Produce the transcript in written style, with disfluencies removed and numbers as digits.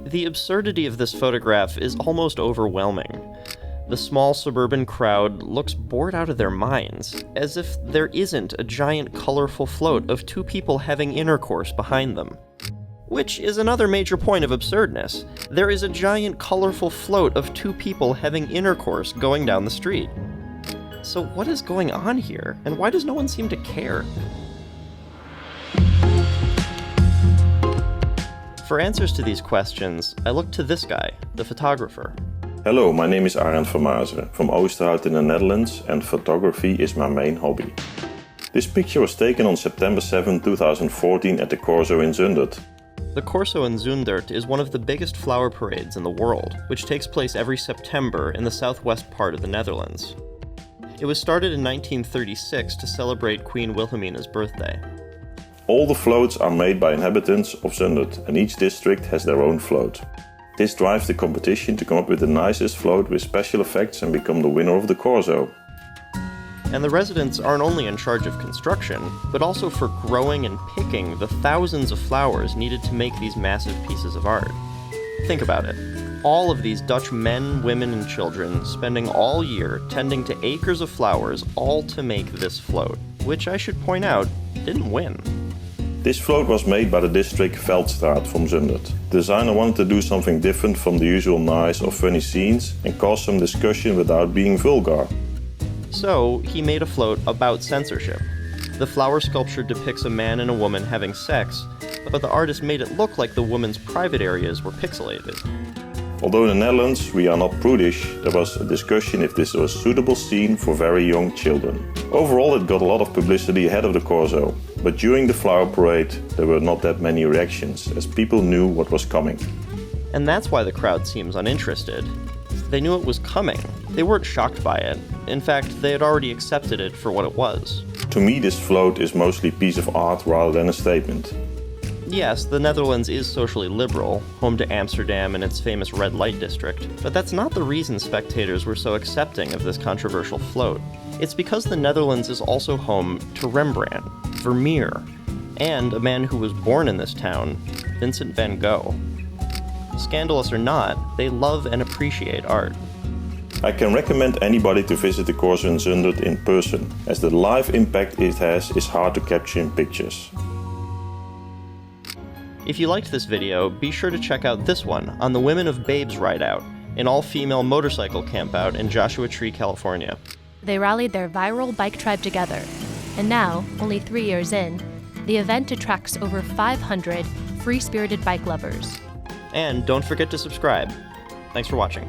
The absurdity of this photograph is almost overwhelming. The small suburban crowd looks bored out of their minds, as if there isn't a giant colorful float of two people having intercourse behind them. Which is another major point of absurdness. There is a giant colorful float of two people having intercourse going down the street. So what is going on here, and why does no one seem to care? For answers to these questions, I looked to this guy, the photographer. Hello, my name is Arend Vermazen from Oosterhout in the Netherlands, and photography is my main hobby. This picture was taken on September 7, 2014 at the Corso in Zundert. The Corso in Zundert is one of the biggest flower parades in the world, which takes place every September in the southwest part of the Netherlands. It was started in 1936 to celebrate Queen Wilhelmina's birthday. All the floats are made by inhabitants of Zundert, and each district has their own float. This drives the competition to come up with the nicest float with special effects and become the winner of the Corso. And the residents aren't only in charge of construction, but also for growing and picking the thousands of flowers needed to make these massive pieces of art. Think about it. All of these Dutch men, women, and children spending all year tending to acres of flowers, all to make this float, which I should point out, didn't win. This float was made by the district Veldstraat from Zundert. The designer wanted to do something different from the usual nice or funny scenes and cause some discussion without being vulgar. So, he made a float about censorship. The flower sculpture depicts a man and a woman having sex, but the artist made it look like the woman's private areas were pixelated. Although in the Netherlands we are not prudish, there was a discussion if this was a suitable scene for very young children. Overall it got a lot of publicity ahead of the Corso, but during the flower parade there were not that many reactions, as people knew what was coming. And that's why the crowd seems uninterested. They knew it was coming. They weren't shocked by it. In fact, they had already accepted it for what it was. To me this float is mostly a piece of art rather than a statement. Yes, the Netherlands is socially liberal, home to Amsterdam and its famous red light district, but that's not the reason spectators were so accepting of this controversial float. It's because the Netherlands is also home to Rembrandt, Vermeer, and a man who was born in this town, Vincent van Gogh. Scandalous or not, they love and appreciate art. I can recommend anybody to visit the Corso in Zundert in person, as the live impact it has is hard to capture in pictures. If you liked this video, be sure to check out this one on the Women of Babes Ride Out, an all-female motorcycle campout in Joshua Tree, California. They rallied their viral bike tribe together, and now, only 3 years in, the event attracts over 500 free-spirited bike lovers. And don't forget to subscribe. Thanks for watching.